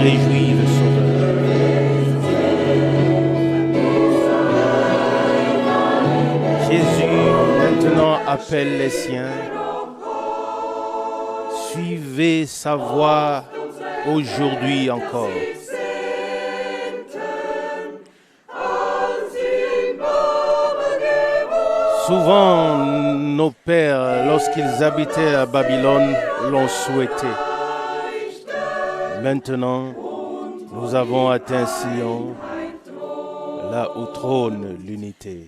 réjouit le Sauveur. Jésus maintenant appelle les siens. Suivez sa voie aujourd'hui encore. Souvent, nos pères, lorsqu'ils habitaient à Babylone, l'ont souhaité. Maintenant, nous avons atteint Sion, là où trône l'unité.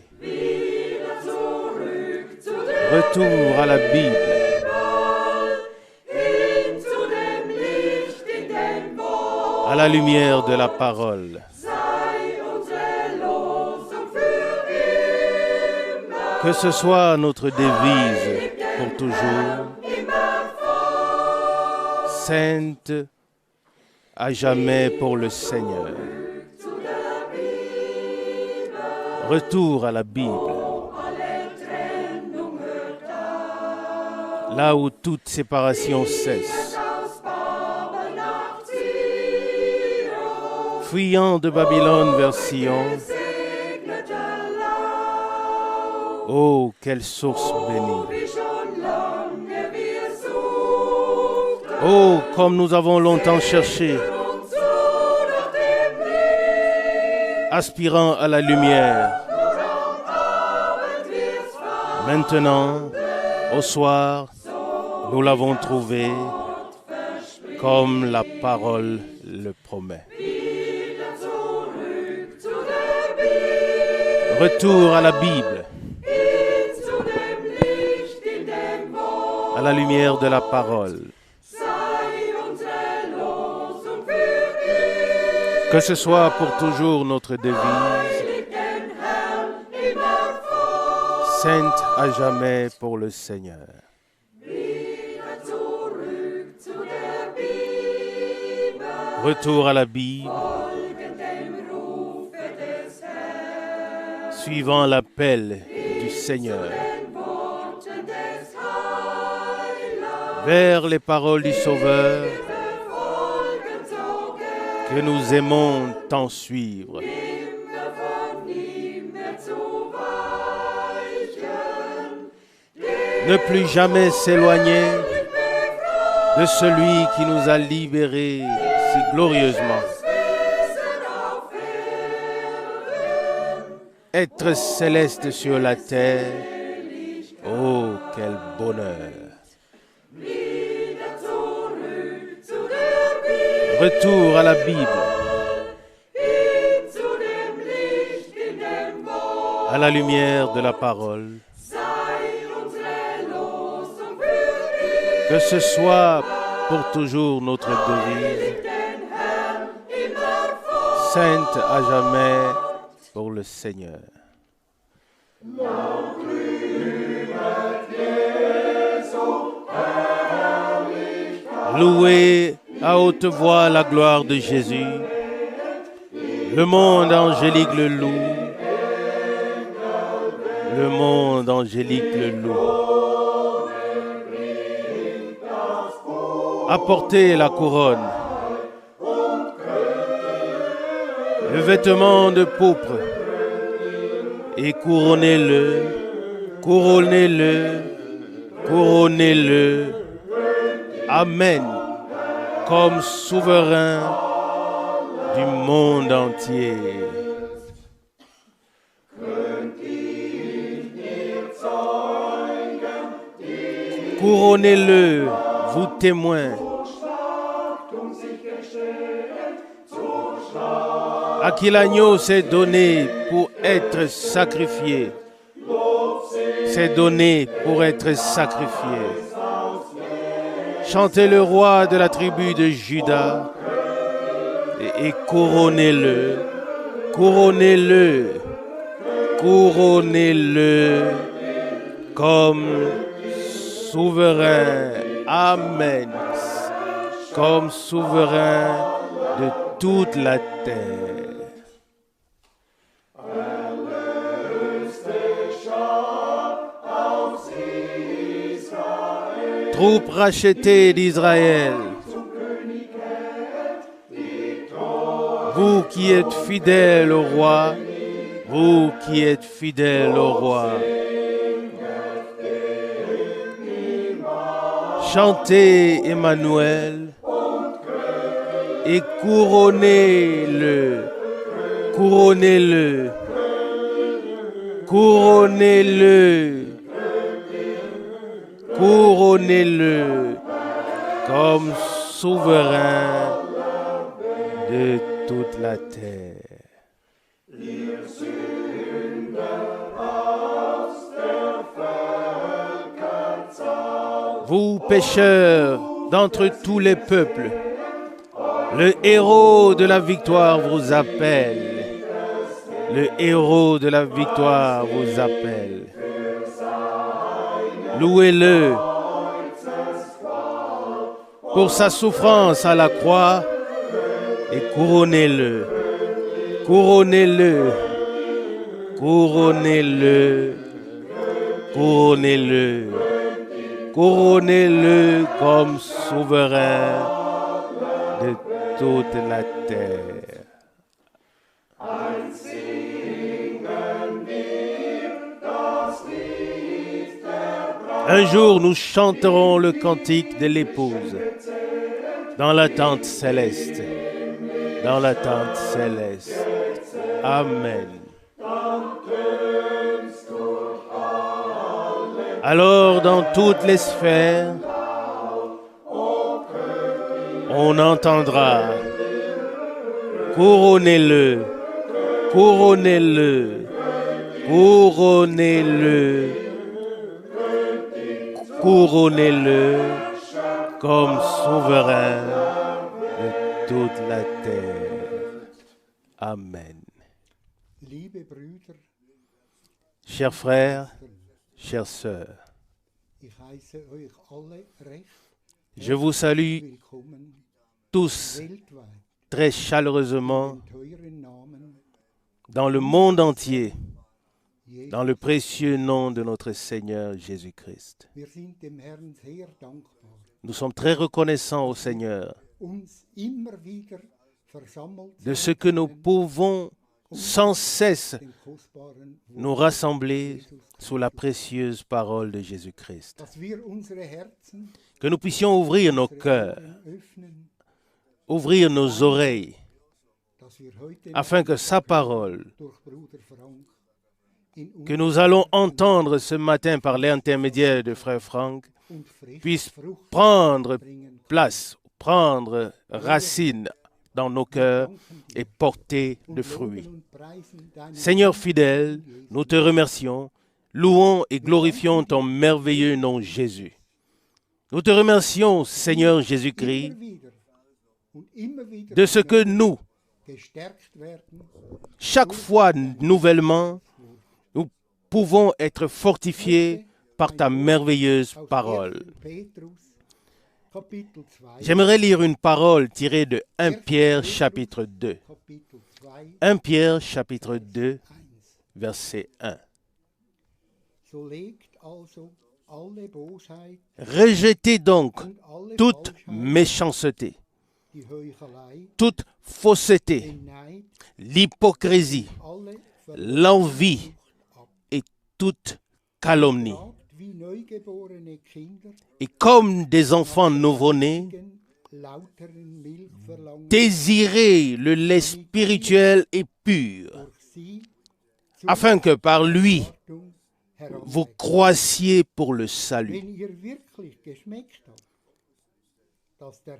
Retour à la Bible. À la lumière de la parole. Que ce soit notre devise pour toujours, sainte à jamais pour le Seigneur. Retour à la Bible, là où toute séparation cesse. Fuyant de Babylone vers Sion, oh, quelle source bénie! Oh, comme nous avons longtemps cherché, aspirant à la lumière. Maintenant, au soir, nous l'avons trouvé comme la parole le promet. Retour à la Bible. À la lumière de la parole. Que ce soit pour toujours notre devise, sainte à jamais pour le Seigneur. Retour à la Bible, suivant l'appel du Seigneur. Vers les paroles du Sauveur que nous aimons tant suivre. Ne plus jamais s'éloigner de celui qui nous a libérés si glorieusement. Être céleste sur la terre, oh quel bonheur! Retour à la Bible, à la lumière de la parole. Que ce soit pour toujours notre devise, sainte à jamais pour le Seigneur. Louez à haute voix la gloire de Jésus. Le monde angélique le loue. Le monde angélique le loue. Apportez la couronne. Le vêtement de pourpre. Et couronnez-le. Couronnez-le. Couronnez-le. Amen. Comme souverain du monde entier. Couronnez-le, vous témoins, à qui l'agneau s'est donné pour être sacrifié. S'est donné pour être sacrifié. Chantez le roi de la tribu de Juda et couronnez-le, couronnez-le, couronnez-le comme souverain, amen, comme souverain de toute la terre. Troupes rachetées d'Israël, Vous qui êtes fidèle au roi, vous qui êtes fidèle au roi. Chantez Emmanuel et couronnez-le, couronnez-le, couronnez-le, couronnez-le comme souverain de toute la terre. Vous pécheurs d'entre tous les peuples, le héros de la victoire vous appelle. Le héros de la victoire vous appelle. Louez-le pour sa souffrance à la croix et couronnez-le. Couronnez-le. Couronnez-le. Couronnez-le. Couronnez-le comme souverain de toute la terre. Un jour, nous chanterons le cantique de l'épouse dans la tente céleste. Dans la tente céleste. Amen. Alors, dans toutes les sphères, on entendra « Couronnez-le, couronnez-le, couronnez-le, couronnez-le comme souverain de toute la terre. » Amen. Chers frères, chères sœurs, je vous salue tous très chaleureusement dans le monde entier, dans le précieux nom de notre Seigneur Jésus-Christ. Nous sommes très reconnaissants au Seigneur de ce que nous pouvons sans cesse nous rassembler sous la précieuse parole de Jésus-Christ. Que nous puissions ouvrir nos cœurs, ouvrir nos oreilles, afin que sa parole, que nous allons entendre ce matin par l'intermédiaire de Frère Franck, puisse prendre place, prendre racine dans nos cœurs et porter de fruits. Seigneur fidèle, nous te remercions, louons et glorifions ton merveilleux nom Jésus. Nous te remercions, Seigneur Jésus-Christ, de ce que nous, chaque fois nouvellement, nous pouvons être fortifiés par ta merveilleuse parole. J'aimerais lire une parole tirée de 1 Pierre chapitre 2. 1 Pierre chapitre 2, verset 1. Rejetez donc toute méchanceté, toute fausseté, l'hypocrisie, l'envie et toute calomnie. Et comme des enfants nouveau-nés, désirez le lait spirituel et pur, afin que par lui, vous croissiez pour le salut.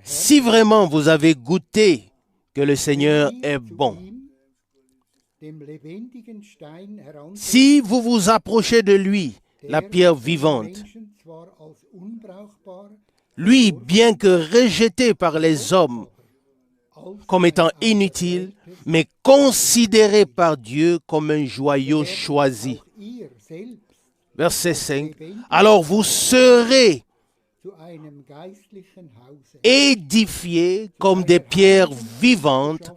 Si vraiment vous avez goûté que le Seigneur est bon, si vous vous approchez de lui, la pierre vivante, lui, bien que rejeté par les hommes comme étant inutile, mais considéré par Dieu comme un joyau choisi. Verset 5. Alors vous serez édifiés comme des pierres vivantes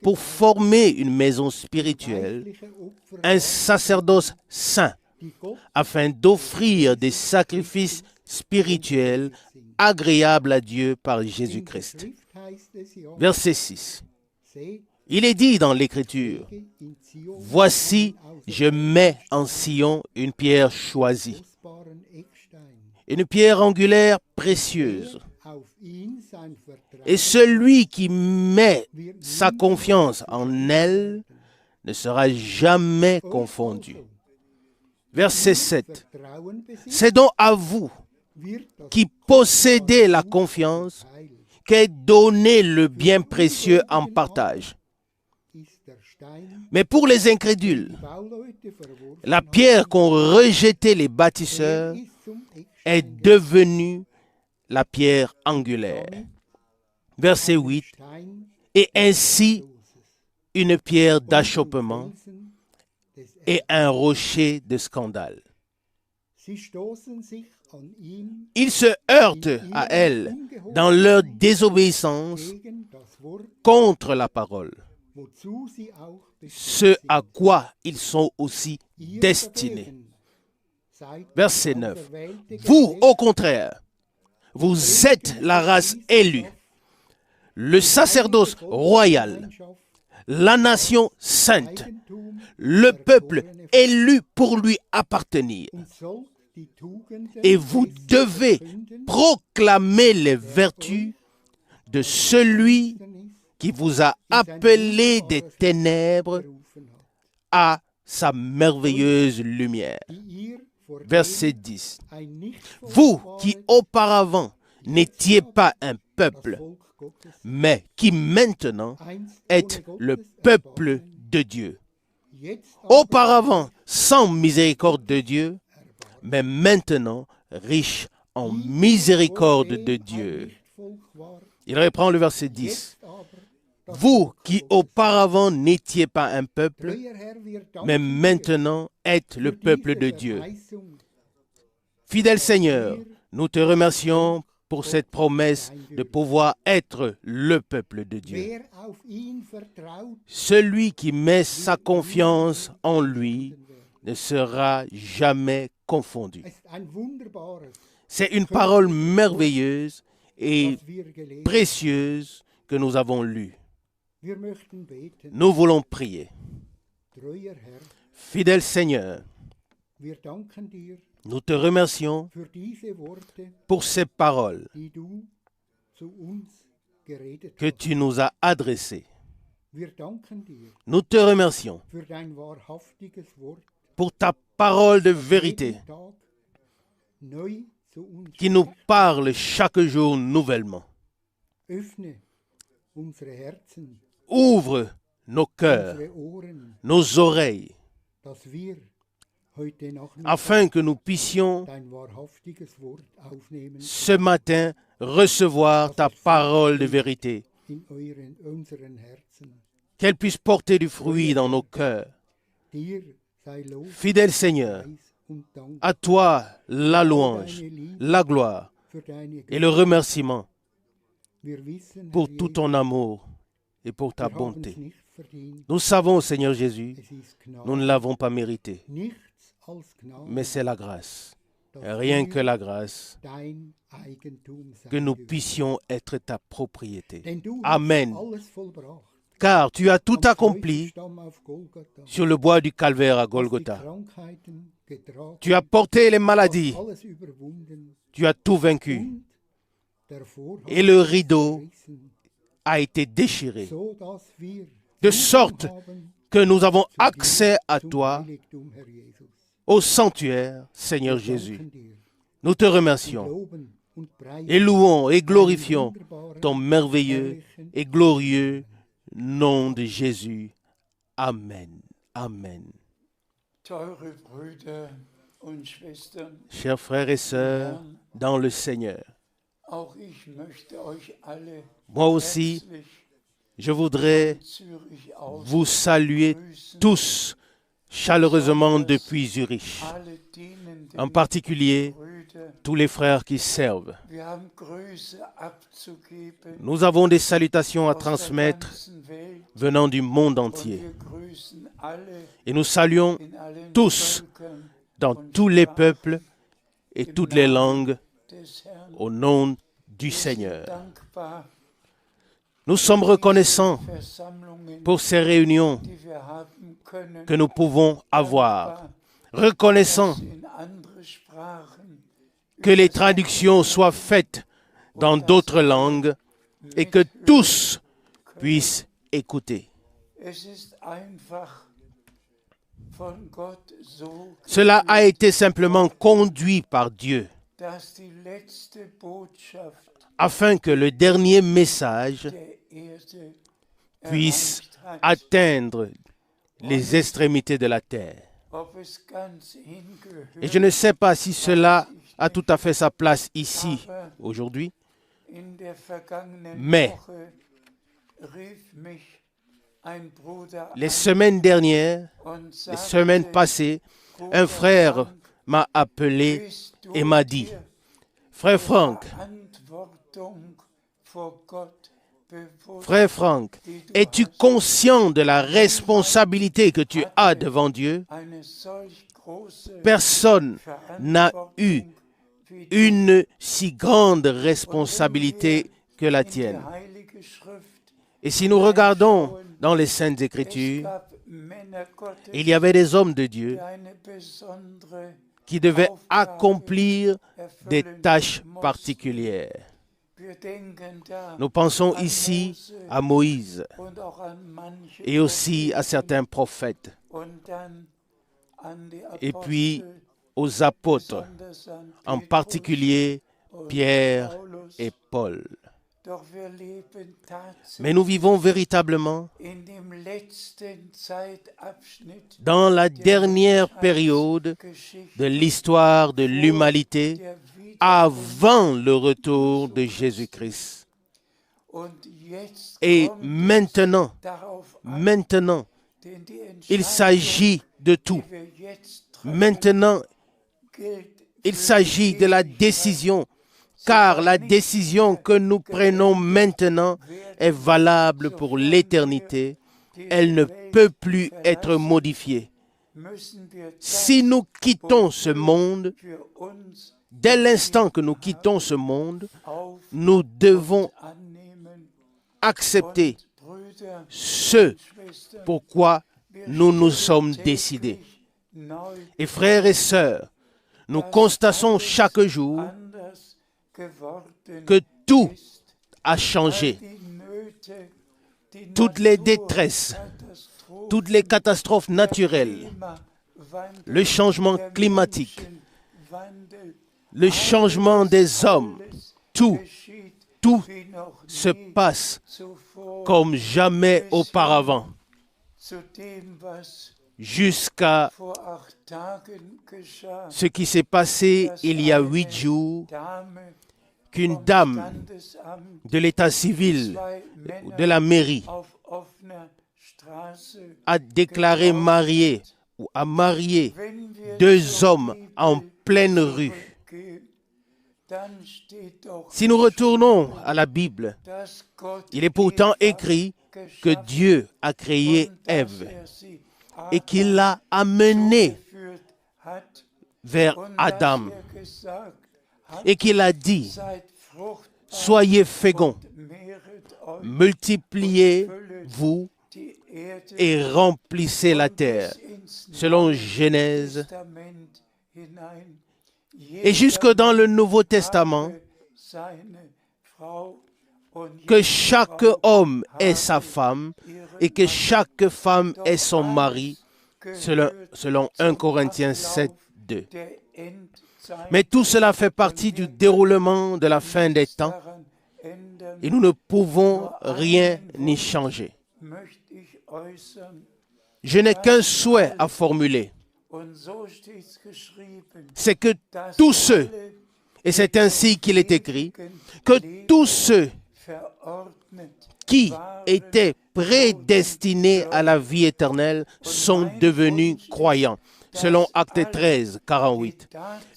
pour former une maison spirituelle, un sacerdoce saint, afin d'offrir des sacrifices spirituels agréables à Dieu par Jésus-Christ. Verset 6. Il est dit dans l'Écriture, « Voici, je mets en Sion une pierre choisie, une pierre angulaire précieuse. Et celui qui met sa confiance en elle ne sera jamais confondu. » Verset 7. « C'est donc à vous qui possédez la confiance qu'est donné le bien précieux en partage. Mais pour les incrédules, la pierre qu'ont rejetée les bâtisseurs est devenue la pierre angulaire. » Verset 8. « Et ainsi une pierre d'achoppement et un rocher de scandale. » Ils se heurtent à elle dans leur désobéissance contre la parole, ce à quoi ils sont aussi destinés. Verset 9. « Vous, au contraire, vous êtes la race élue, le sacerdoce royal, la nation sainte, le peuple élu pour lui appartenir. Et vous devez proclamer les vertus de celui qui vous a appelé des ténèbres à sa merveilleuse lumière. » Verset 10. « Vous qui auparavant n'étiez pas un peuple, mais qui maintenant êtes le peuple de Dieu. Auparavant sans miséricorde de Dieu, mais maintenant riche en miséricorde de Dieu. » Il reprend le verset 10. « Vous qui auparavant n'étiez pas un peuple, mais maintenant êtes le peuple de Dieu. » Fidèle Seigneur, nous te remercions pour cette promesse de pouvoir être le peuple de Dieu. Celui qui met sa confiance en lui ne sera jamais confondu. C'est une parole merveilleuse et précieuse que nous avons lue. Nous voulons prier. Fidèle Seigneur, nous te remercions pour ces paroles que tu nous as adressées. Nous te remercions pour ta parole de vérité qui nous parle chaque jour nouvellement. Ouvre nos cœurs, nos oreilles, afin que nous puissions ce matin recevoir ta parole de vérité, qu'elle puisse porter du fruit dans nos cœurs. Fidèle Seigneur, à toi la louange, la gloire et le remerciement pour tout ton amour et pour ta bonté. Nous savons, Seigneur Jésus, nous ne l'avons pas mérité, mais c'est la grâce, rien que la grâce, que nous puissions être ta propriété. Amen. Car tu as tout accompli sur le bois du calvaire à Golgotha. Tu as porté les maladies, tu as tout vaincu, et le rideau a été déchiré, de sorte que nous avons accès à toi, au sanctuaire, Seigneur Jésus. Nous te remercions et louons et glorifions ton merveilleux et glorieux nom de Jésus. Amen. Amen. Chers frères et sœurs dans le Seigneur, moi aussi, je voudrais vous saluer tous chaleureusement depuis Zurich, en particulier tous les frères qui servent. Nous avons des salutations à transmettre venant du monde entier. Et nous saluons tous, dans tous les peuples et toutes les langues, au nom du Seigneur. Nous sommes reconnaissants pour ces réunions que nous pouvons avoir. Reconnaissants que les traductions soient faites dans d'autres langues et que tous puissent écouter. Cela a été simplement conduit par Dieu afin que le dernier message puisse atteindre les extrémités de la terre. Et je ne sais pas si cela a tout à fait sa place ici aujourd'hui, mais les semaines dernières, les semaines passées, un frère m'a appelé et m'a dit, « Frère Frank, es-tu conscient de la responsabilité que tu as devant Dieu? Personne n'a eu une si grande responsabilité que la tienne. » Et si nous regardons dans les Saintes Écritures, il y avait des hommes de Dieu qui devaient accomplir des tâches particulières. Nous pensons ici à Moïse et aussi à certains prophètes, et puis aux apôtres, en particulier Pierre et Paul. Mais nous vivons véritablement dans la dernière période de l'histoire de l'humanité avant le retour de Jésus-Christ. Et maintenant, il s'agit de tout. Maintenant, il s'agit de la décision, car la décision que nous prenons maintenant est valable pour l'éternité. Elle ne peut plus être modifiée. Si nous quittons ce monde, dès l'instant que nous quittons ce monde, nous devons accepter ce pourquoi nous nous sommes décidés. Et frères et sœurs, nous constatons chaque jour que tout a changé. Toutes les détresses, toutes les catastrophes naturelles, le changement climatique, le changement des hommes, tout se passe comme jamais auparavant, jusqu'à ce qui s'est passé il y a 8 jours, qu'une dame de l'état civil, de la mairie, a déclaré marier ou a marié 2 hommes en pleine rue. Si nous retournons à la Bible, il est pourtant écrit que Dieu a créé Ève et qu'il l'a amenée vers Adam et qu'il a dit, « Soyez féconds, multipliez-vous et remplissez la terre. » Selon Genèse. Et jusque dans le Nouveau Testament, que chaque homme ait sa femme et que chaque femme ait son mari, selon 1 Corinthiens 7, 2. Mais tout cela fait partie du déroulement de la fin des temps et nous ne pouvons rien y changer. Je n'ai qu'un souhait à formuler. C'est que tous ceux, et c'est ainsi qu'il est écrit, que tous ceux qui étaient prédestinés à la vie éternelle sont devenus croyants, selon Actes 13, 48.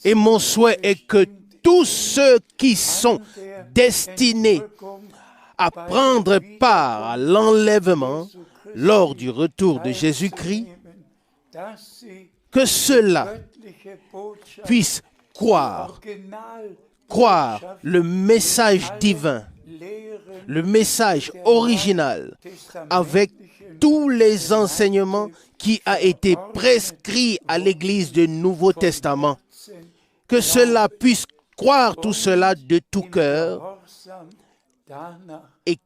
Et mon souhait est que tous ceux qui sont destinés à prendre part à l'enlèvement lors du retour de Jésus-Christ, que ceux-là puissent croire le message divin le message original avec tous les enseignements qui a été prescrit à l'Église du Nouveau Testament, que cela puisse croire tout cela de tout cœur et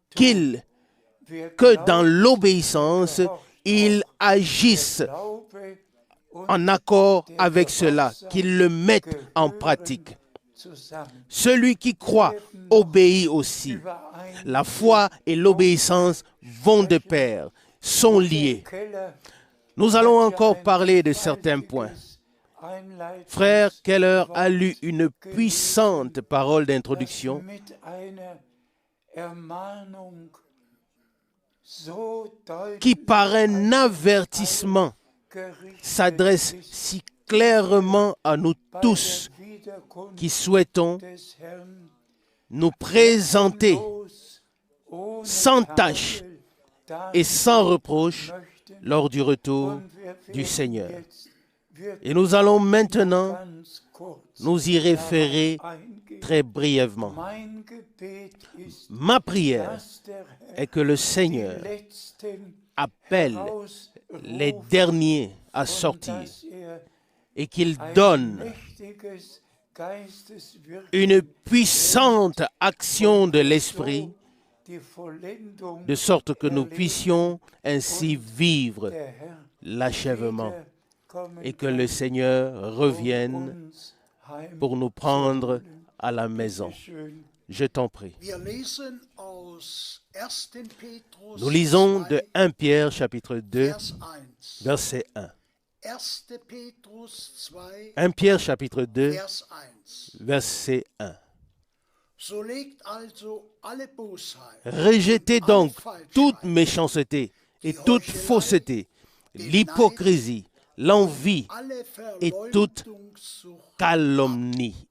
que dans l'obéissance, ils agissent en accord avec cela, qu'ils le mettent en pratique. Celui qui croit obéit aussi. La foi et l'obéissance vont de pair, sont liés. Nous allons encore parler de certains points. Frère Keller a lu une puissante parole d'introduction qui, par un avertissement, s'adresse si clairement à nous tous qui souhaitons nous présenter sans tache et sans reproche lors du retour du Seigneur. Et nous allons maintenant nous y référer très brièvement. Ma prière est que le Seigneur appelle les derniers à sortir et qu'il donne une puissante action de l'Esprit de sorte que nous puissions ainsi vivre l'achèvement et que le Seigneur revienne pour nous prendre à la maison. Je t'en prie. Nous lisons de 1 Pierre chapitre 2, verset 1. 1 Pierre chapitre 2, verset 1. Rejetez donc toute méchanceté et toute fausseté, l'hypocrisie, l'envie et toute calomnie.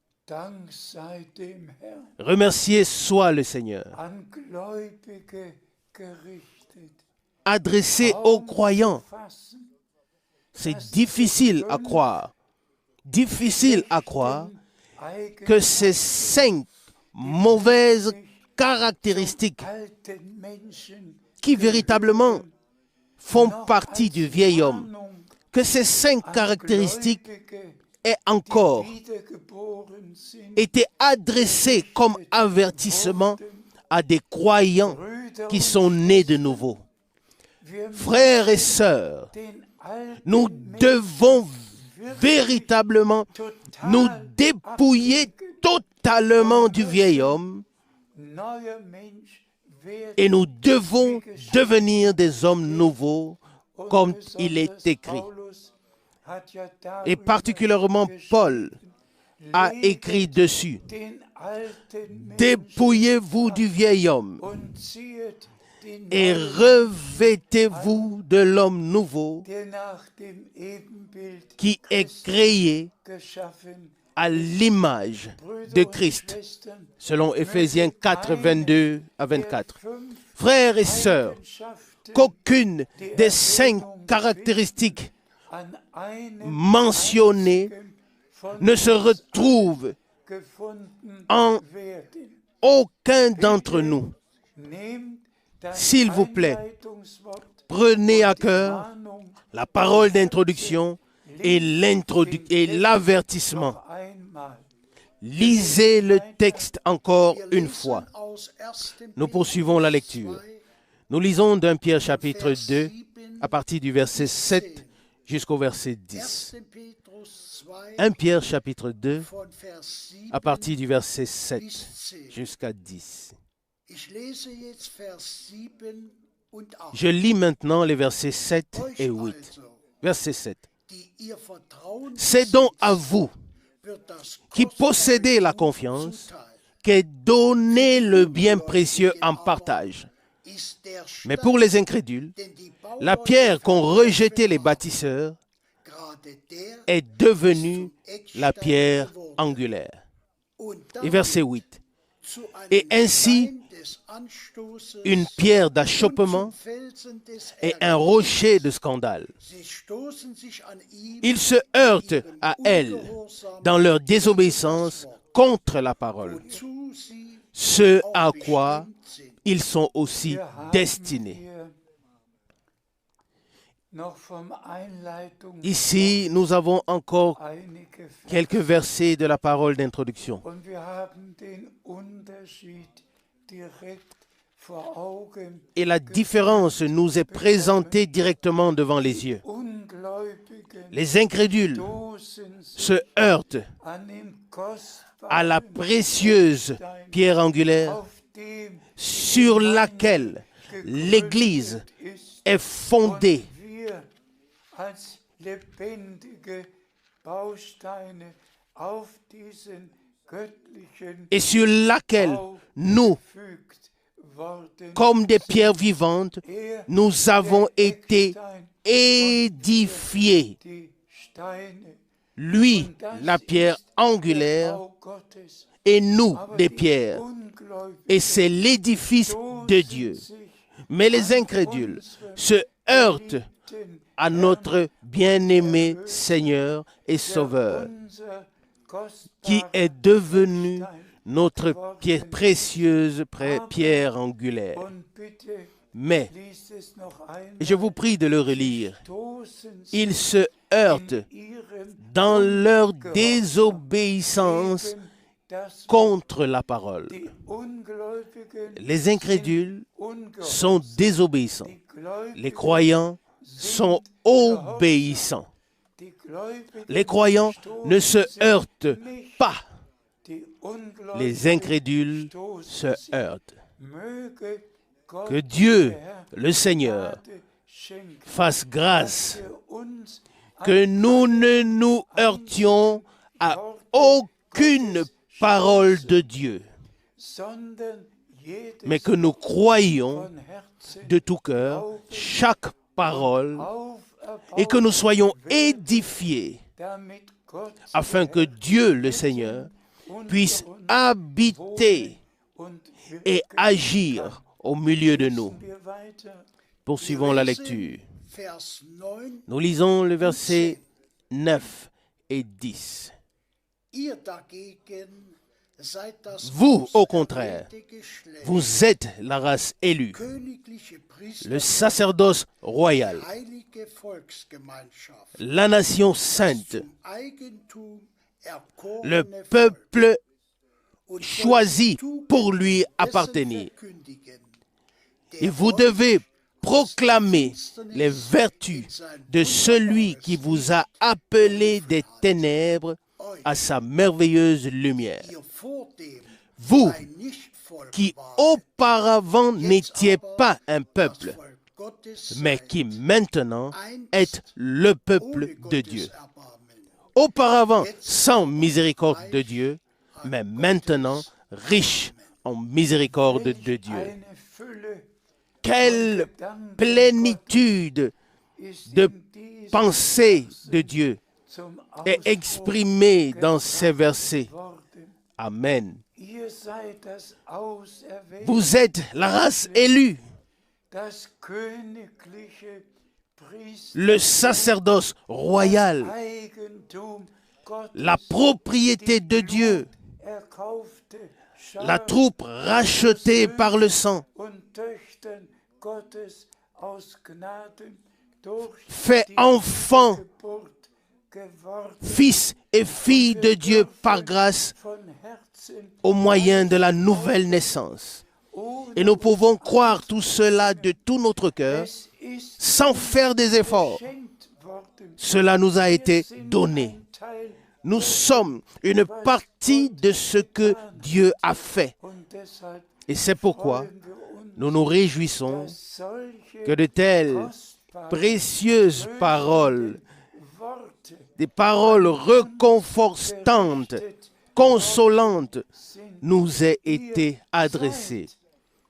Remercié soit le Seigneur. Adressé aux croyants. C'est difficile à croire que ces 5 mauvaises caractéristiques qui véritablement font partie du vieil homme, que ces 5 caractéristiques aient encore été adressées comme avertissement à des croyants qui sont nés de nouveau. Frères et sœurs, nous devons véritablement nous dépouiller totalement du vieil homme et nous devons devenir des hommes nouveaux comme il est écrit. Et particulièrement Paul a écrit dessus. Dépouillez-vous du vieil homme et revêtez-vous de l'homme nouveau qui est créé à l'image de Christ, selon Éphésiens 4, 22 à 24. Frères et sœurs, qu'aucune des 5 caractéristiques mentionnées ne se retrouve en aucun d'entre nous. S'il vous plaît, prenez à cœur la parole d'introduction et l'avertissement. Lisez le texte encore une fois. Nous poursuivons la lecture. Nous lisons d'1 Pierre chapitre 2 à partir du verset 7 jusqu'au verset 10. 1 Pierre chapitre 2 à partir du verset 7 jusqu'à 10. Je lis maintenant les versets 7 et 8. Verset 7. C'est donc à vous qui possédez la confiance qu'est donné le bien précieux en partage. Mais pour les incrédules, la pierre qu'ont rejetée les bâtisseurs est devenue la pierre angulaire. Et verset 8. Et ainsi, une pierre d'achoppement et un rocher de scandale. Ils se heurtent à elle dans leur désobéissance contre la parole, ce à quoi ils sont aussi destinés. Ici, nous avons encore quelques versets de la parole d'introduction. Et la différence nous est présentée directement devant les yeux. Les incrédules se heurtent à la précieuse pierre angulaire sur laquelle l'Église est fondée. Et sur laquelle nous, comme des pierres vivantes, nous avons été édifiés. Lui, la pierre angulaire, et nous, des pierres. Et c'est l'édifice de Dieu. Mais les incrédules se heurtent à notre bien-aimé Seigneur et Sauveur, qui est devenu notre précieuse pierre angulaire. Mais, je vous prie de le relire, ils se heurtent dans leur désobéissance contre la parole. Les incrédules sont désobéissants. Les croyants sont obéissants. Les croyants ne se heurtent pas. Les incrédules se heurtent. Que Dieu, le Seigneur, fasse grâce, que nous ne nous heurtions à aucune parole de Dieu, mais que nous croyions de tout cœur chaque parole et que nous soyons édifiés afin que Dieu, le Seigneur, puisse habiter et agir au milieu de nous. Poursuivons la lecture. Nous lisons le verset 9 et 10. Vous, au contraire, vous êtes la race élue, le sacerdoce royal, la nation sainte, le peuple choisi pour lui appartenir. Et vous devez proclamer les vertus de celui qui vous a appelé des ténèbres à sa merveilleuse lumière. Vous, qui auparavant n'étiez pas un peuple, mais qui maintenant êtes le peuple de Dieu. Auparavant sans miséricorde de Dieu, mais maintenant riche en miséricorde de Dieu. Quelle plénitude de pensée de Dieu est exprimée dans ces versets. Amen. Vous êtes la race élue, le sacerdoce royal, la propriété de Dieu, la troupe rachetée par le sang, fait enfant, fils et filles de Dieu par grâce au moyen de la nouvelle naissance. Et nous pouvons croire tout cela de tout notre cœur sans faire des efforts. Cela nous a été donné. Nous sommes une partie de ce que Dieu a fait. Et c'est pourquoi nous nous réjouissons que de telles précieuses paroles, des paroles réconfortantes, consolantes, nous aient été adressées.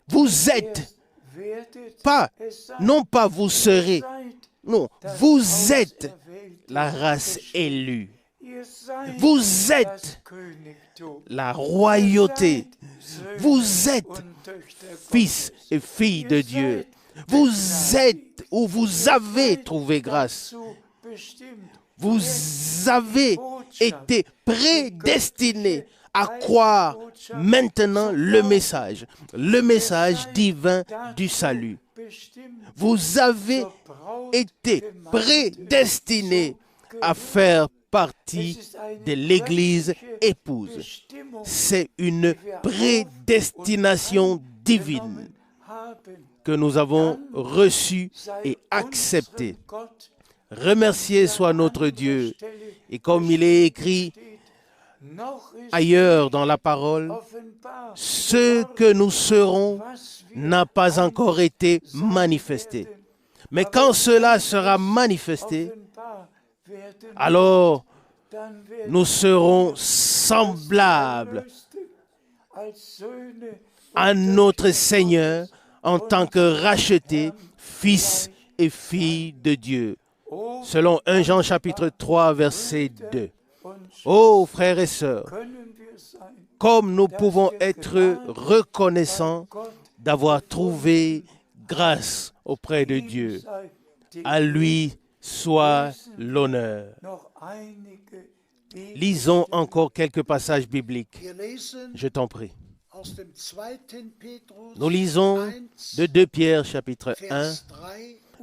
Vous êtes, non pas vous serez, non, vous êtes la race élue. Vous êtes la royauté. Vous êtes fils et filles de Dieu. Vous êtes ou vous avez trouvé grâce. Vous avez été prédestinés à croire maintenant le message divin du salut. Vous avez été prédestinés à faire partie de l'Église épouse. C'est une prédestination divine que nous avons reçue et acceptée. Remercié soit notre Dieu. Et comme il est écrit ailleurs dans la parole, ce que nous serons n'a pas encore été manifesté. Mais quand cela sera manifesté, alors nous serons semblables à notre Seigneur en tant que rachetés, fils et filles de Dieu. Selon 1 Jean chapitre 3, verset 2. Oh, frères et sœurs, comme nous pouvons être reconnaissants d'avoir trouvé grâce auprès de Dieu. À lui soit l'honneur. Lisons encore quelques passages bibliques. Je t'en prie. Nous lisons de 2 Pierre chapitre 1,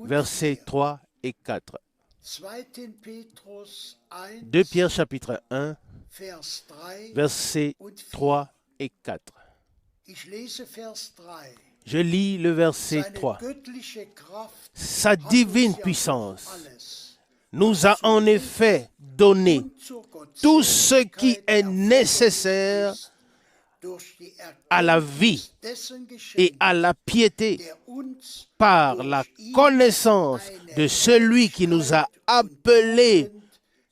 versets 3 et 4. 2 Pierre chapitre 1, versets 3 et 4. Je lis le verset 3. Sa divine puissance nous a en effet donné tout ce qui est nécessaire à la vie et à la piété par la connaissance de celui qui nous a appelés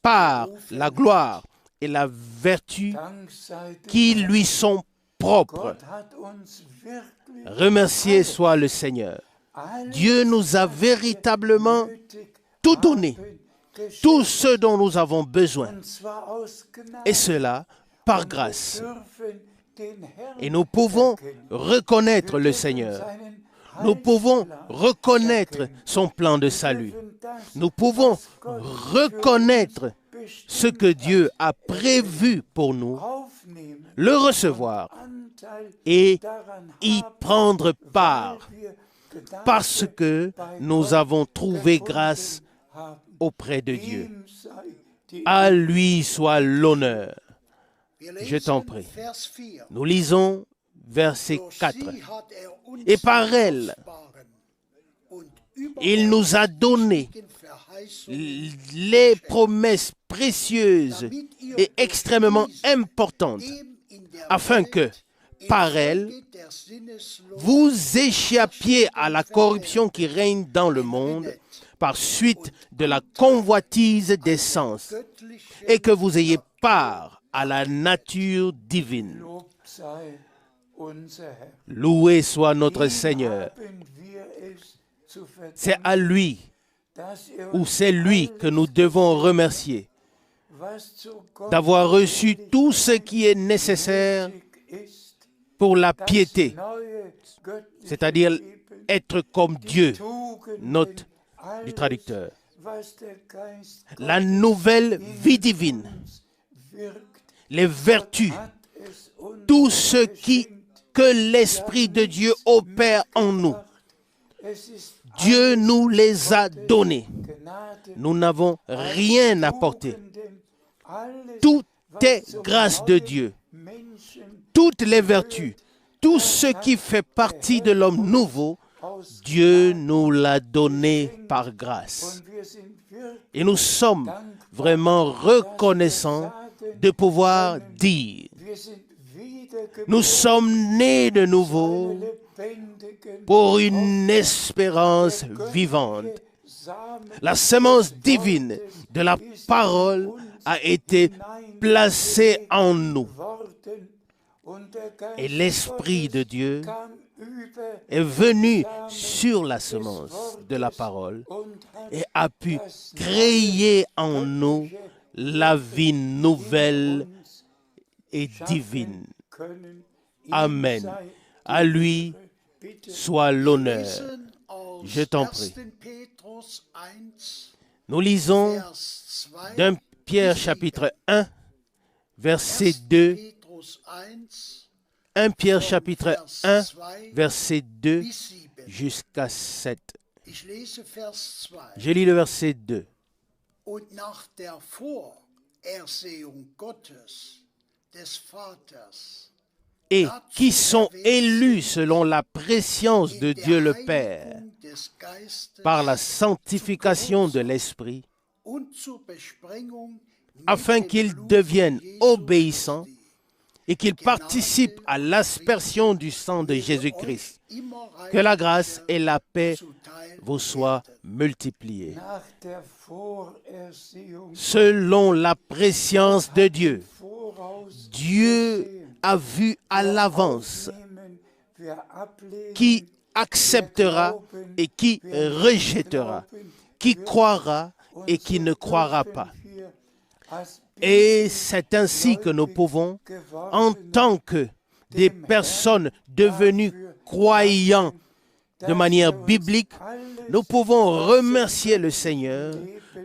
par la gloire et la vertu qui lui sont propres. Remercié soit le Seigneur. Dieu nous a véritablement tout donné, tout ce dont nous avons besoin, et cela par grâce. Et nous pouvons reconnaître le Seigneur. Nous pouvons reconnaître son plan de salut. Nous pouvons reconnaître ce que Dieu a prévu pour nous, le recevoir et y prendre part, parce que nous avons trouvé grâce auprès de Dieu. À lui soit l'honneur. Je t'en prie. Nous lisons verset 4. Et par elle, il nous a donné les promesses précieuses et extrêmement importantes, afin que, par elle, vous échappiez à la corruption qui règne dans le monde par suite de la convoitise des sens, et que vous ayez part à la nature divine. Loué soit notre Seigneur. C'est à lui, ou c'est lui que nous devons remercier d'avoir reçu tout ce qui est nécessaire pour la piété, c'est-à-dire être comme Dieu, note du traducteur. La nouvelle vie divine, les vertus, tout ce que l'Esprit de Dieu opère en nous. Dieu nous les a donnés. Nous n'avons rien apporté. Tout est grâce de Dieu. Toutes les vertus, tout ce qui fait partie de l'homme nouveau, Dieu nous l'a donné par grâce. Et nous sommes vraiment reconnaissants de pouvoir dire, nous sommes nés de nouveau pour une espérance vivante. La semence divine de la parole a été placée en nous. Et l'Esprit de Dieu est venu sur la semence de la parole et a pu créer en nous la vie nouvelle et divine. Amen. À lui soit l'honneur. Je t'en prie. Nous lisons d'un Pierre chapitre 1, versets 2 1 Pierre chapitre 1, verset 2 jusqu'à 7. Je lis le verset 2. Und nach der Vorersehung Gottes, des Vaters, Et qui sont élus selon la préscience de Dieu le Père, par la sanctification de l'Esprit, afin qu'ils deviennent obéissants et qu'ils participent à l'aspersion du sang de Jésus-Christ. Que la grâce et la paix vous soient multipliées. Selon la préscience de Dieu, Dieu a vu à l'avance qui acceptera et qui rejettera, qui croira et qui ne croira pas. Et c'est ainsi que nous pouvons, en tant que des personnes devenues croyants de manière biblique, nous pouvons remercier le Seigneur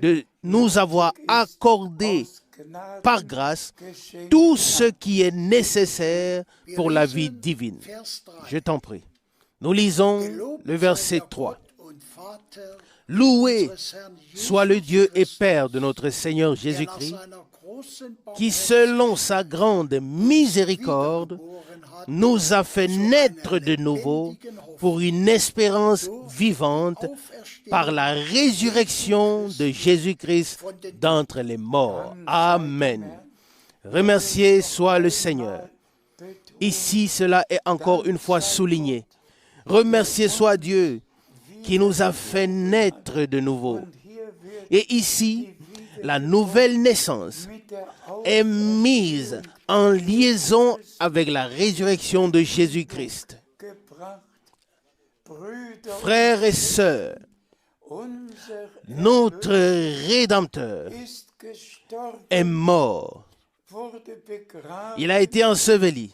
de nous avoir accordé par grâce tout ce qui est nécessaire pour la vie divine. Je t'en prie. Nous lisons le verset 3. Loué soit le Dieu et Père de notre Seigneur Jésus-Christ, qui selon sa grande miséricorde nous a fait naître de nouveau pour une espérance vivante par la résurrection de Jésus-Christ d'entre les morts. Amen. Remercié soit le Seigneur. Ici, cela est encore une fois souligné. Remercié soit Dieu qui nous a fait naître de nouveau. Et ici, la nouvelle naissance est mise en liaison avec la résurrection de Jésus-Christ. Frères et sœurs, notre Rédempteur est mort. Il a été enseveli.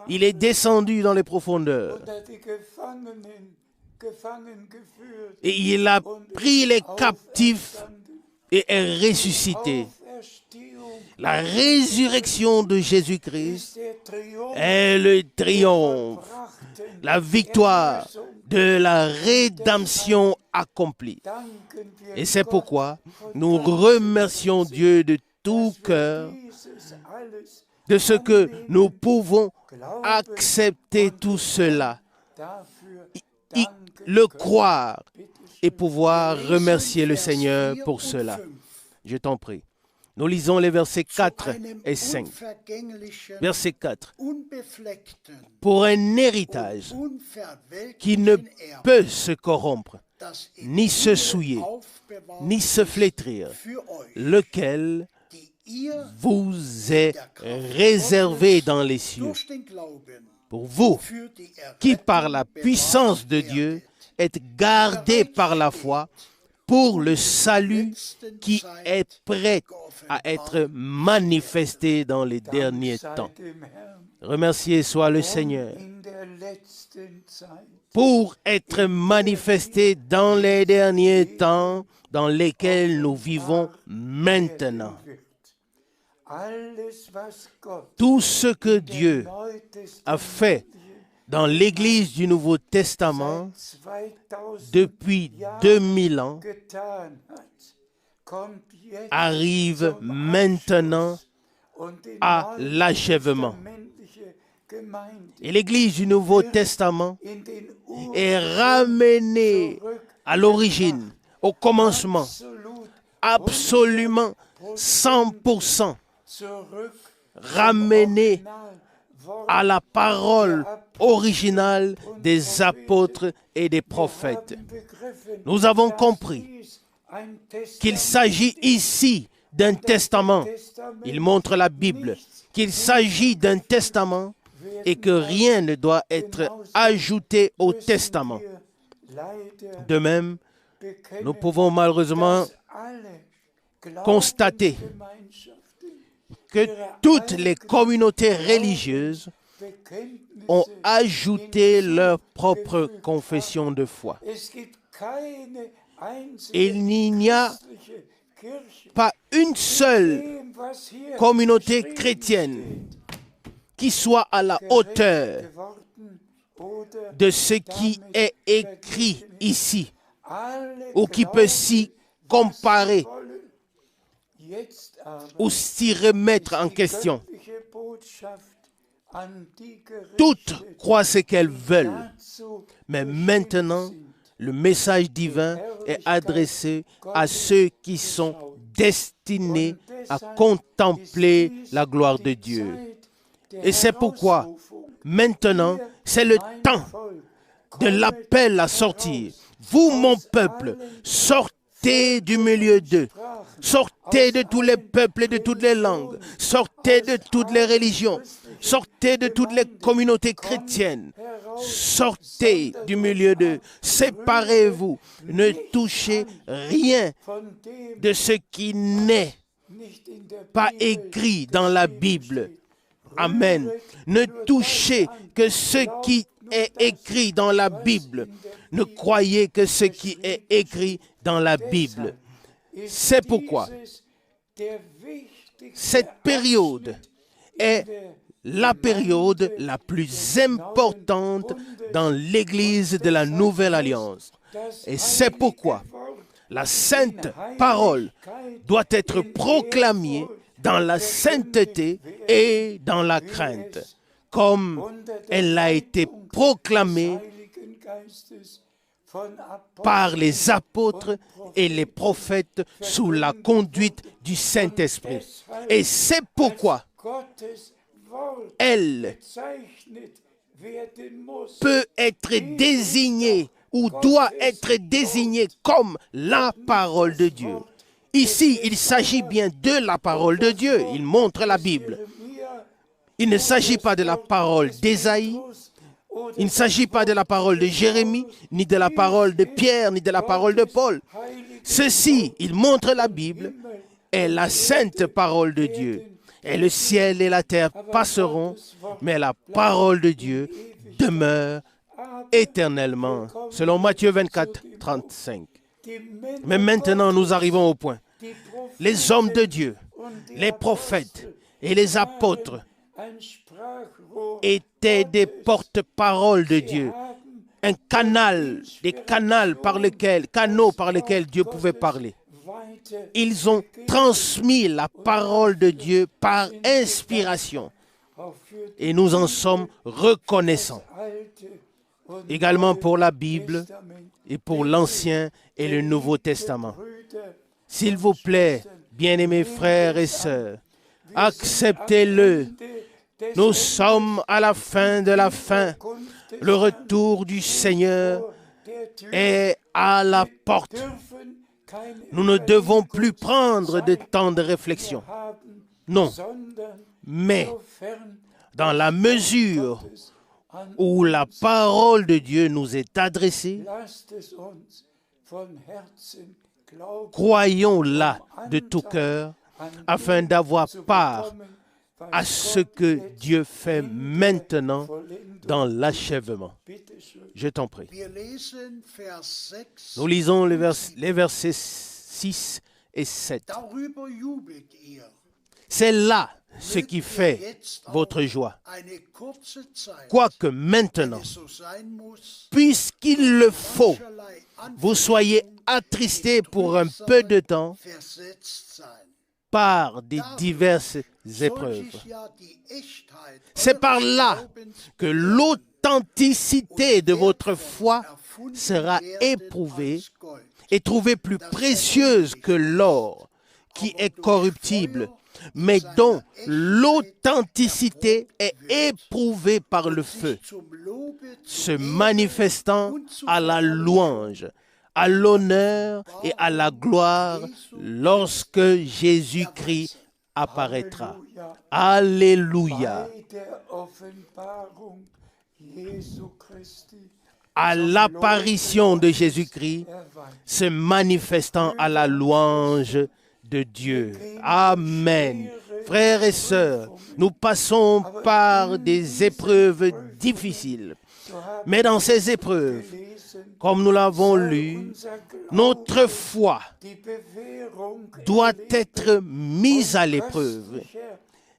Il est descendu dans les profondeurs. Et il a pris les captifs et est ressuscité. La résurrection de Jésus-Christ est le triomphe, la victoire de la rédemption accomplie. Et c'est pourquoi nous remercions Dieu de tout cœur de ce que nous pouvons accepter tout cela, le croire et pouvoir remercier le Seigneur pour cela. Je t'en prie. Nous lisons les versets 4 et 5. Verset 4. Pour un héritage qui ne peut se corrompre, ni se souiller, ni se flétrir, lequel vous est réservé dans les cieux. Pour vous, qui par la puissance de Dieu êtes gardés par la foi pour le salut qui est prêt à être manifesté dans les derniers temps. Remercié soit le Seigneur pour être manifesté dans les derniers temps dans lesquels nous vivons maintenant. Tout ce que Dieu a fait dans l'Église du Nouveau Testament depuis 2000 ans arrive maintenant à l'achèvement. Et l'Église du Nouveau Testament est ramenée à l'origine, au commencement, absolument 100%. Ramené à la parole originale des apôtres et des prophètes. Nous avons compris qu'il s'agit ici d'un testament. Il montre la Bible, qu'il s'agit d'un testament et que rien ne doit être ajouté au testament. De même, nous pouvons malheureusement constater que toutes les communautés religieuses ont ajouté leur propre confession de foi. Il n'y a pas une seule communauté chrétienne qui soit à la hauteur de ce qui est écrit ici, ou qui peut s'y comparer, ou s'y remettre en question. Toutes croient ce qu'elles veulent, mais maintenant, le message divin est adressé à ceux qui sont destinés à contempler la gloire de Dieu. Et c'est pourquoi, maintenant, c'est le temps de l'appel à sortir. Vous, mon peuple, sortez du milieu d'eux. Sortez de tous les peuples et de toutes les langues. Sortez de toutes les religions. Sortez de toutes les communautés chrétiennes. Sortez du milieu d'eux. Séparez-vous. Ne touchez rien de ce qui n'est pas écrit dans la Bible. Amen. Ne touchez que ce qui est écrit dans la Bible. Ne croyez que ce qui est écrit dans la Bible. C'est pourquoi cette période est la période la plus importante dans l'Église de la Nouvelle Alliance. Et c'est pourquoi la sainte parole doit être proclamée dans la sainteté et dans la crainte, comme elle a été proclamée par les apôtres et les prophètes sous la conduite du Saint-Esprit. Et c'est pourquoi elle peut être désignée ou doit être désignée comme la parole de Dieu. Ici, il s'agit bien de la parole de Dieu. Il montre la Bible. Il ne s'agit pas de la parole d'Ésaïe. Il ne s'agit pas de la parole de Jérémie, ni de la parole de Pierre, ni de la parole de Paul. Ceci, il montre la Bible, est la sainte parole de Dieu. Et le ciel et la terre passeront, mais la parole de Dieu demeure éternellement. Selon Matthieu 24, 35. Mais maintenant, nous arrivons au point. Les hommes de Dieu, les prophètes et les apôtres étaient des porte-paroles de Dieu. Un canal, des canaux par lesquels Dieu pouvait parler. Ils ont transmis la parole de Dieu par inspiration. Et nous en sommes reconnaissants. Également pour la Bible et pour l'Ancien et le Nouveau Testament. S'il vous plaît, bien-aimés frères et sœurs, acceptez-le. Nous sommes à la fin de la fin. Le retour du Seigneur est à la porte. Nous ne devons plus prendre de temps de réflexion. Non, mais dans la mesure où la parole de Dieu nous est adressée, croyons-la de tout cœur afin d'avoir part à ce que Dieu fait maintenant dans l'achèvement. Je t'en prie. Nous lisons les versets 6 et 7. C'est là ce qui fait votre joie. Quoique maintenant, puisqu'il le faut, vous soyez attristés pour un peu de temps par des diverses épreuves. C'est par là que l'authenticité de votre foi sera éprouvée et trouvée plus précieuse que l'or qui est corruptible, mais dont l'authenticité est éprouvée par le feu, se manifestant à la louange, à l'honneur et à la gloire lorsque Jésus-Christ apparaîtra. Alléluia. À l'apparition de Jésus-Christ, se manifestant à la louange de Dieu. Amen. Frères et sœurs, nous passons par des épreuves difficiles. Mais dans ces épreuves, comme nous l'avons lu, notre foi doit être mise à l'épreuve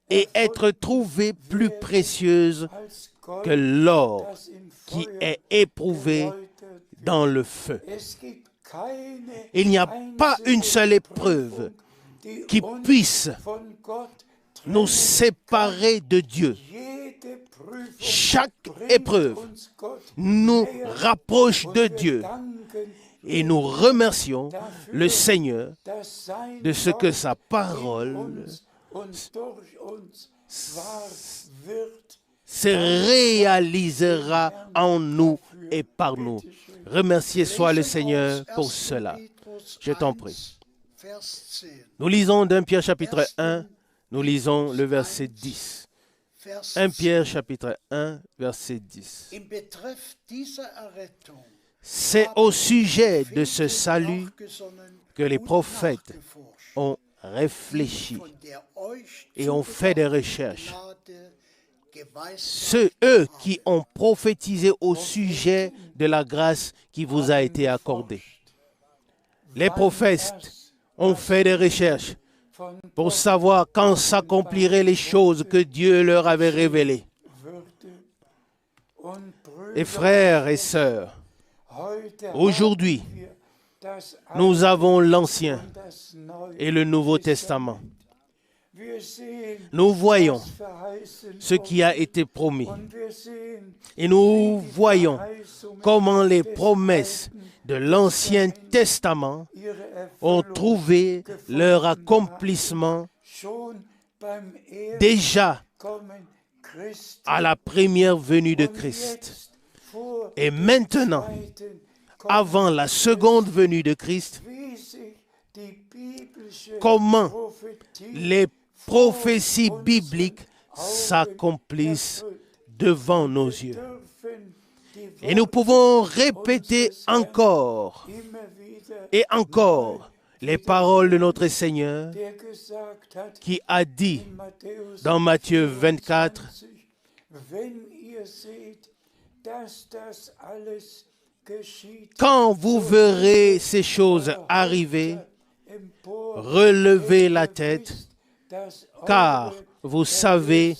et être trouvée plus précieuse que l'or qui est éprouvé dans le feu. Il n'y a pas une seule épreuve qui puisse nous séparer de Dieu. Chaque épreuve nous rapproche de Dieu et nous remercions le Seigneur de ce que sa parole se réalisera en nous et par nous. Remercié soit le Seigneur pour cela. Je t'en prie. Nous lisons d'1 Pierre chapitre 1, nous lisons le verset 10. 1 Pierre chapitre 1, verset 10. C'est au sujet de ce salut que les prophètes ont réfléchi et ont fait des recherches. Eux qui ont prophétisé au sujet de la grâce qui vous a été accordée. Les prophètes ont fait des recherches pour savoir quand s'accompliraient les choses que Dieu leur avait révélées. Et frères et sœurs, aujourd'hui, nous avons l'Ancien et le Nouveau Testament. Nous voyons ce qui a été promis. Et nous voyons comment les promesses de l'Ancien Testament ont trouvé leur accomplissement déjà à la première venue de Christ. Et maintenant, avant la seconde venue de Christ, comment les prophéties bibliques s'accomplissent devant nos yeux. Et nous pouvons répéter encore et encore les paroles de notre Seigneur qui a dit dans Matthieu 24, quand vous verrez ces choses arriver, relevez la tête, car vous savez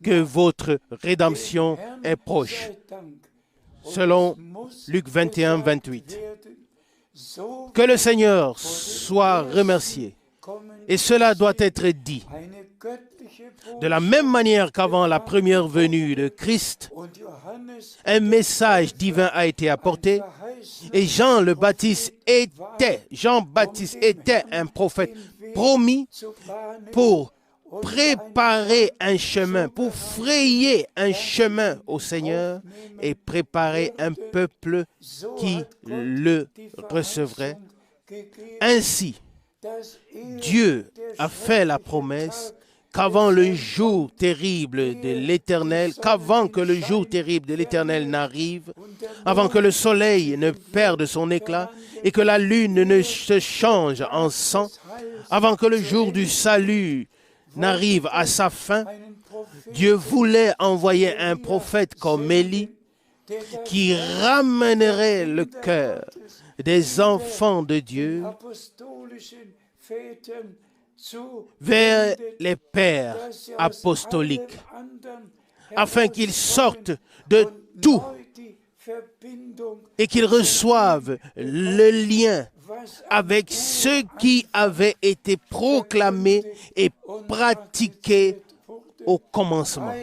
que votre rédemption est proche. Selon Luc 21, 28. Que le Seigneur soit remercié. Et cela doit être dit. De la même manière qu'avant la première venue de Christ, un message divin a été apporté et Jean-Baptiste était un prophète promis pour préparer un chemin, pour frayer un chemin au Seigneur et préparer un peuple qui le recevrait. Ainsi, Dieu a fait la promesse qu'avant le jour terrible de l'Éternel, qu'avant que le jour terrible de l'Éternel n'arrive, avant que le soleil ne perde son éclat et que la lune ne se change en sang, avant que le jour du salut n'arrive à sa fin, Dieu voulait envoyer un prophète comme Élie qui ramènerait le cœur des enfants de Dieu vers les pères apostoliques, afin qu'ils sortent de tout et qu'ils reçoivent le lien avec ce qui avait été proclamé et pratiqué au commencement.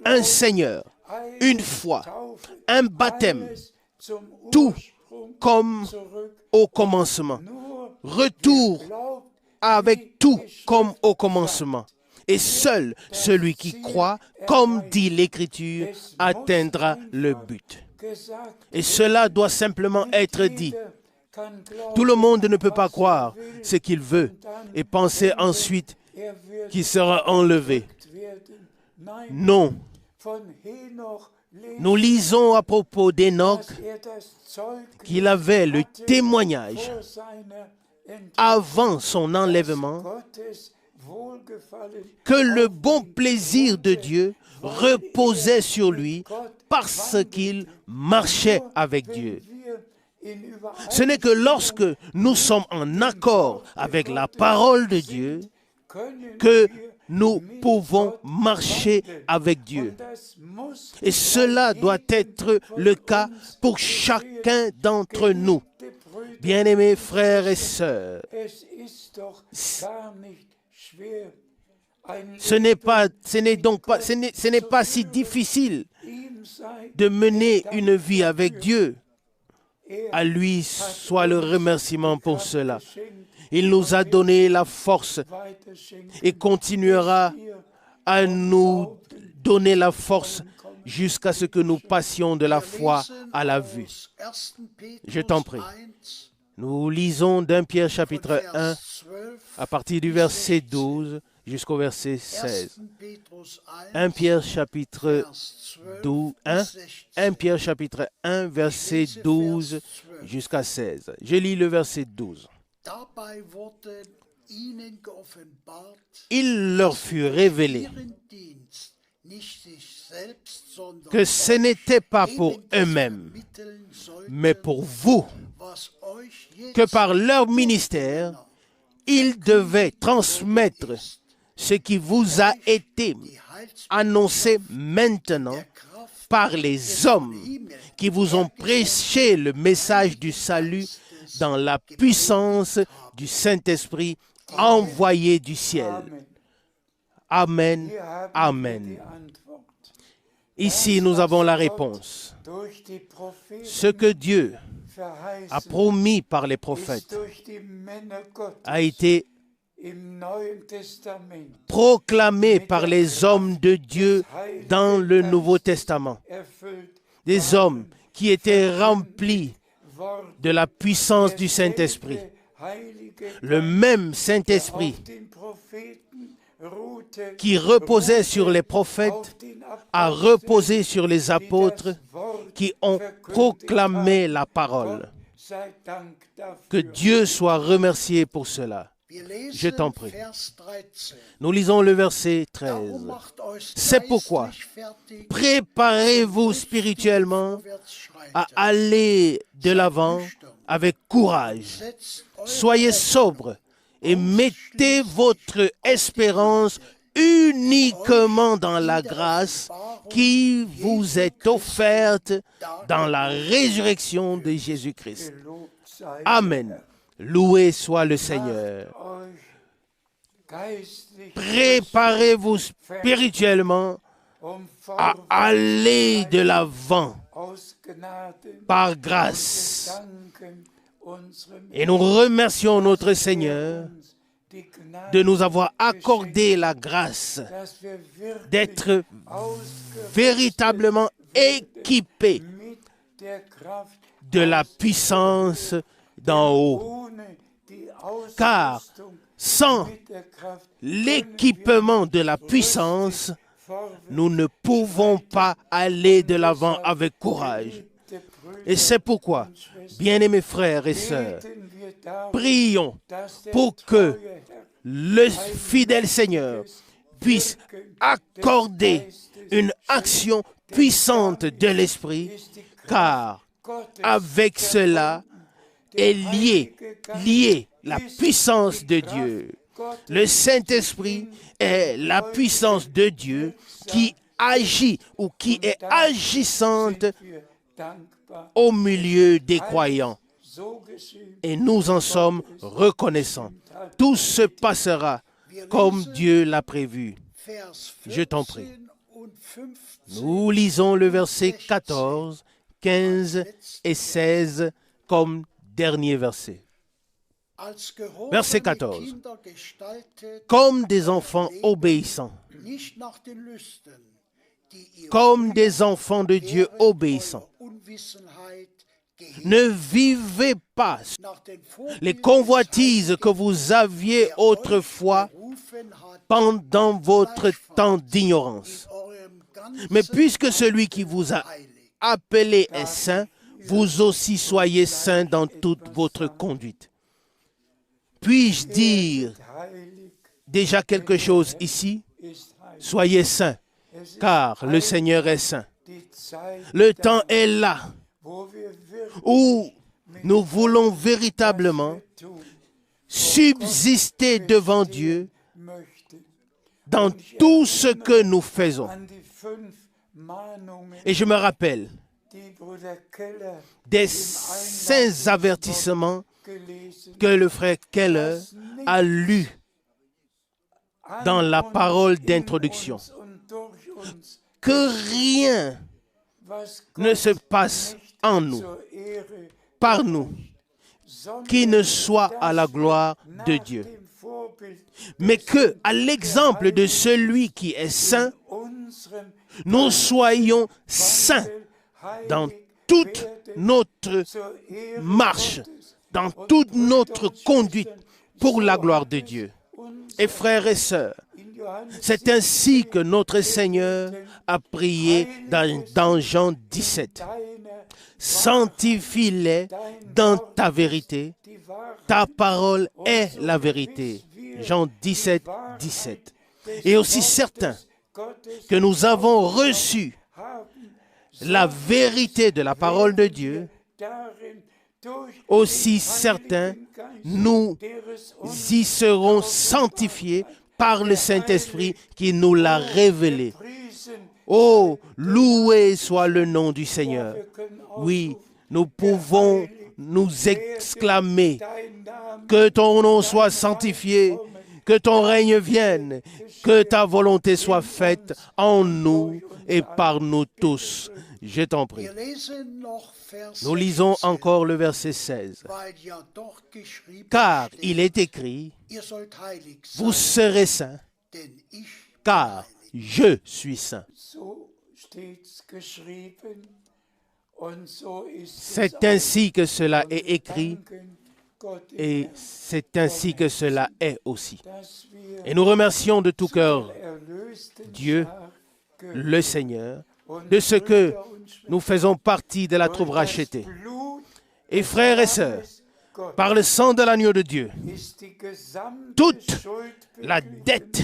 Un Seigneur, une foi, un baptême, tout comme au commencement. Retour avec tout comme au commencement. Et seul celui qui croit, comme dit l'Écriture, atteindra le but. Et cela doit simplement être dit. Tout le monde ne peut pas croire ce qu'il veut et penser ensuite qu'il sera enlevé. Non. Nous lisons à propos d'Enoch qu'il avait le témoignage avant son enlèvement que le bon plaisir de Dieu reposait sur lui parce qu'il marchait avec Dieu. Ce n'est que lorsque nous sommes en accord avec la parole de Dieu que nous pouvons marcher avec Dieu. Et cela doit être le cas pour chacun d'entre nous. Bien-aimés frères et sœurs, ce n'est pas si difficile de mener une vie avec Dieu. À lui soit le remerciement pour cela. Il nous a donné la force et continuera à nous donner la force jusqu'à ce que nous passions de la foi à la vue. Je t'en prie. Nous lisons d'Un Pierre chapitre 1 à partir du verset 12 jusqu'au verset 16. 1 Pierre chapitre 1 Pierre chapitre 1 verset 12 jusqu'à 16. Je lis le verset 12. Il leur fut révélé que ce n'était pas pour eux-mêmes, mais pour vous, que par leur ministère, ils devaient transmettre ce qui vous a été annoncé maintenant par les hommes qui vous ont prêché le message du salut dans la puissance du Saint-Esprit envoyé du ciel. Amen, amen. Ici, nous avons la réponse. Ce que Dieu a promis par les prophètes a été proclamé par les hommes de Dieu dans le Nouveau Testament. Des hommes qui étaient remplis de la puissance du Saint-Esprit. Le même Saint-Esprit qui reposait sur les prophètes a reposé sur les apôtres qui ont proclamé la parole. Que Dieu soit remercié pour cela. Je t'en prie. Nous lisons le verset 13. C'est pourquoi, préparez-vous spirituellement à aller de l'avant avec courage. Soyez sobres et mettez votre espérance uniquement dans la grâce qui vous est offerte dans la résurrection de Jésus-Christ. Amen. Loué soit le Seigneur. Préparez-vous spirituellement à aller de l'avant par grâce. Et nous remercions notre Seigneur de nous avoir accordé la grâce d'être véritablement équipés de la puissance d'en haut. Car sans l'équipement de la puissance, nous ne pouvons pas aller de l'avant avec courage. Et c'est pourquoi, bien-aimés frères et sœurs, prions pour que le fidèle Seigneur puisse accorder une action puissante de l'Esprit, car avec cela est liée la puissance de Dieu. Le Saint-Esprit est la puissance de Dieu qui agit ou qui est agissante au milieu des croyants. Et nous en sommes reconnaissants. Tout se passera comme Dieu l'a prévu. Je t'en prie. Nous lisons le verset 14, 15 et 16 comme dernier verset. Verset 14. Comme des enfants obéissants, comme des enfants de Dieu obéissants, ne vivez pas les convoitises que vous aviez autrefois pendant votre temps d'ignorance. Mais puisque celui qui vous a appelé est saint, vous aussi soyez saints dans toute votre conduite. Puis-je dire déjà quelque chose ici? Soyez saints, car le Seigneur est saint. Le temps est là où nous voulons véritablement subsister devant Dieu dans tout ce que nous faisons. Et je me rappelle des saints avertissements que le frère Keller a lus dans la parole d'introduction. Que rien ne se passe en nous, par nous, qui ne soit à la gloire de Dieu, mais que, à l'exemple de celui qui est saint, nous soyons saints dans toute notre marche, dans toute notre conduite pour la gloire de Dieu. Et frères et sœurs, c'est ainsi que notre Seigneur a prié dans Jean 17. Sanctifie-les dans ta vérité, ta parole est la vérité. Jean 17, 17. Et aussi certain que nous avons reçu la vérité de la parole de Dieu, aussi certain nous y serons sanctifiés par le Saint-Esprit qui nous l'a révélé. Oh, loué soit le nom du Seigneur. Oui, nous pouvons nous exclamer que ton nom soit sanctifié, que ton règne vienne, que ta volonté soit faite en nous et par nous tous. Je t'en prie. Nous lisons encore le verset 16. Car il est écrit, vous serez saints, car je suis saint. C'est ainsi que cela est écrit et c'est ainsi que cela est aussi. Et nous remercions de tout cœur Dieu, le Seigneur, de ce que nous faisons partie de la troupe rachetée. Et frères et sœurs, par le sang de l'agneau de Dieu, toute la dette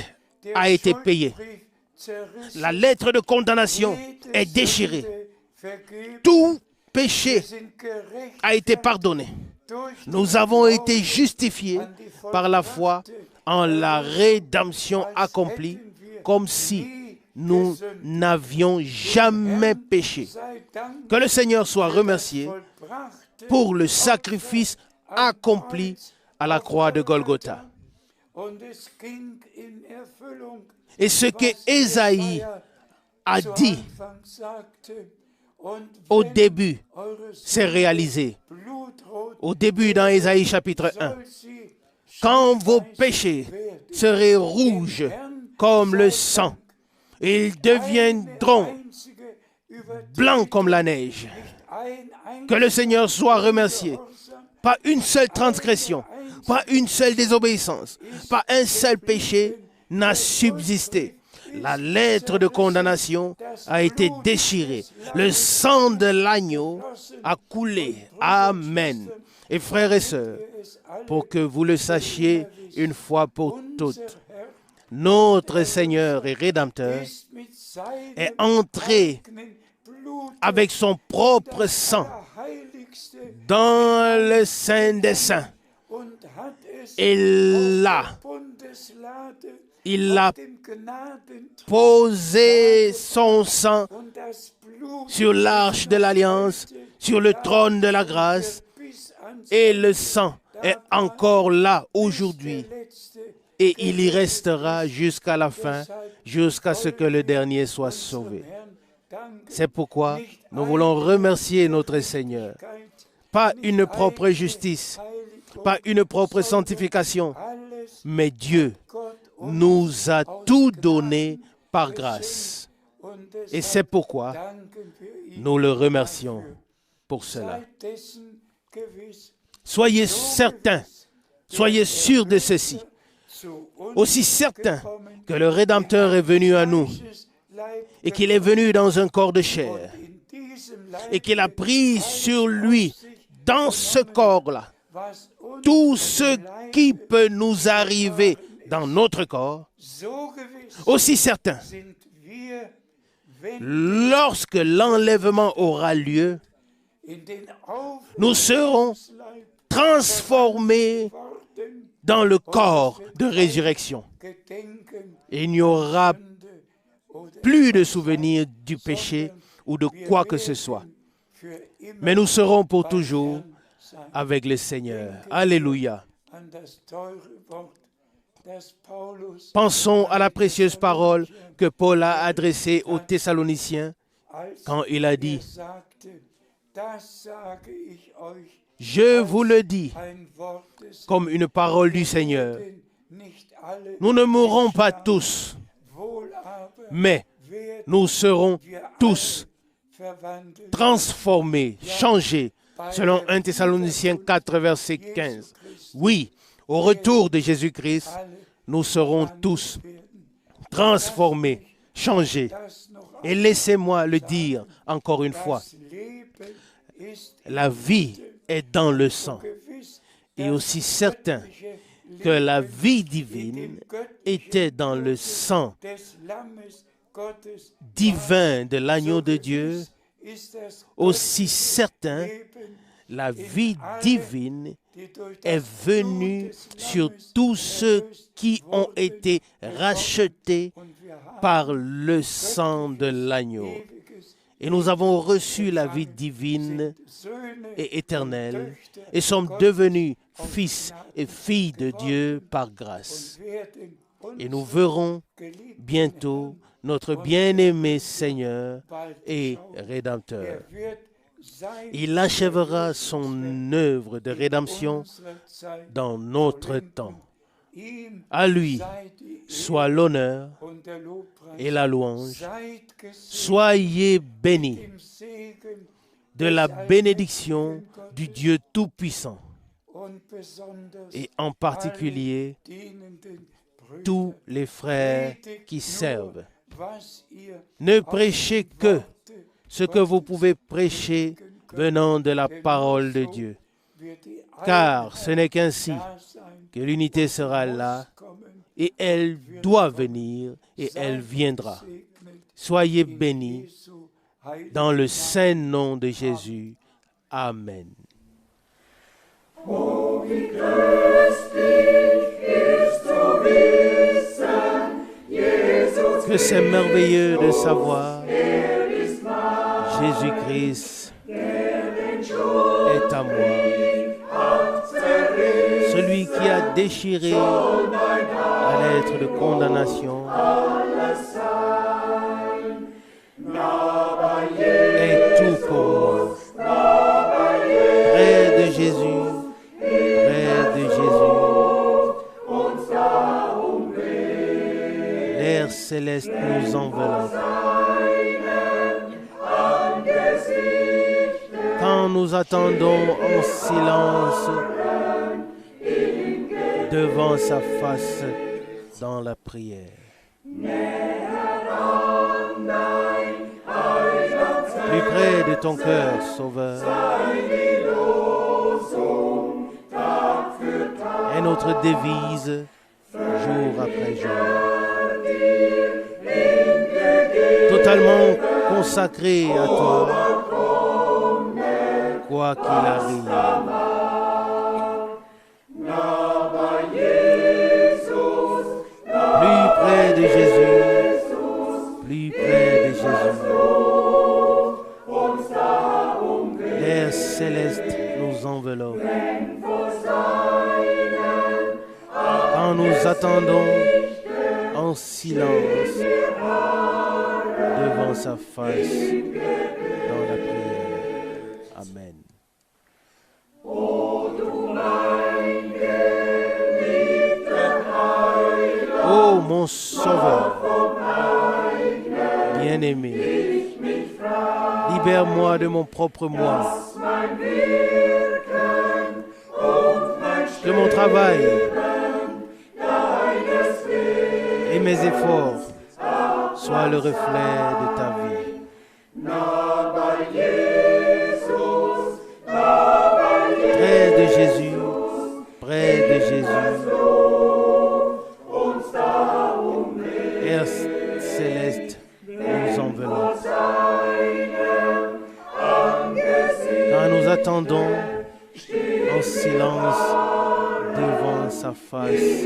a été payée. La lettre de condamnation est déchirée. Tout péché a été pardonné. Nous avons été justifiés par la foi en la rédemption accomplie, comme si nous n'avions jamais péché. Que le Seigneur soit remercié pour le sacrifice accompli à la croix de Golgotha. Et ce que Ésaïe a dit au début s'est réalisé. Au début dans Ésaïe chapitre 1. Quand vos péchés seraient rouges comme le sang, ils deviendront blancs comme la neige. Que le Seigneur soit remercié. Pas une seule transgression, pas une seule désobéissance, pas un seul péché n'a subsisté. La lettre de condamnation a été déchirée. Le sang de l'agneau a coulé. Amen. Et frères et sœurs, pour que vous le sachiez une fois pour toutes, notre Seigneur et Rédempteur est entré avec son propre sang dans le Saint des Saints. Et là, il a posé son sang sur l'arche de l'Alliance, sur le trône de la grâce, et le sang est encore là aujourd'hui. Et il y restera jusqu'à la fin, jusqu'à ce que le dernier soit sauvé. C'est pourquoi nous voulons remercier notre Seigneur. Pas une propre justice, pas une propre sanctification, mais Dieu nous a tout donné par grâce. Et c'est pourquoi nous le remercions pour cela. Soyez certains, soyez sûrs de ceci. Aussi certain que le Rédempteur est venu à nous et qu'il est venu dans un corps de chair et qu'il a pris sur lui, dans ce corps-là, tout ce qui peut nous arriver dans notre corps, aussi certain, lorsque l'enlèvement aura lieu, nous serons transformés dans le corps de résurrection. Et il n'y aura plus de souvenir du péché ou de quoi que ce soit. Mais nous serons pour toujours avec le Seigneur. Alléluia. Pensons à la précieuse parole que Paul a adressée aux Thessaloniciens quand il a dit « Je vous le dis comme une parole du Seigneur. Nous ne mourrons pas tous, mais nous serons tous transformés, changés, selon 1 Thessaloniciens 4, verset 15. Oui, au retour de Jésus-Christ, nous serons tous transformés, changés. Et laissez-moi le dire encore une fois, la vie est dans le sang. Et aussi certain que la vie divine était dans le sang divin de l'agneau de Dieu, aussi certain la vie divine est venue sur tous ceux qui ont été rachetés par le sang de l'agneau. Et nous avons reçu la vie divine et éternelle et sommes devenus fils et filles de Dieu par grâce. Et nous verrons bientôt notre bien-aimé Seigneur et Rédempteur. Il achèvera son œuvre de rédemption dans notre temps. À lui soit l'honneur et la louange. Soyez bénis de la bénédiction du Dieu Tout-Puissant et en particulier tous les frères qui servent. Ne prêchez que ce que vous pouvez prêcher venant de la parole de Dieu, car ce n'est qu'ainsi que l'unité sera là et elle doit venir et elle viendra. Soyez bénis dans le saint nom de Jésus. Amen. Oh, wie köstlich ist zu wissen, Jesus Que c'est merveilleux de savoir, Jésus-Christ est à moi. Celui qui a déchiré la lettre de condamnation est tout pour moi. Près de Jésus, l'air céleste nous enveloppe. Quand nous attendons en silence devant sa face dans la prière. Plus près de ton cœur, Sauveur, est notre devise jour après jour. Totalement consacré à toi, quoi qu'il arrive. Plus près de Jésus, plus près de Jésus. L'air céleste nous enveloppe. Quand nous attendons en silence devant sa face dans la prière. Amen. Ô mon Sauveur, bien-aimé, libère-moi de mon propre moi, de mon travail et mes efforts soient le reflet de ta vie. Près de Jésus, près de Jésus, céleste nous enveloppe. Car nous attendons en silence devant sa face.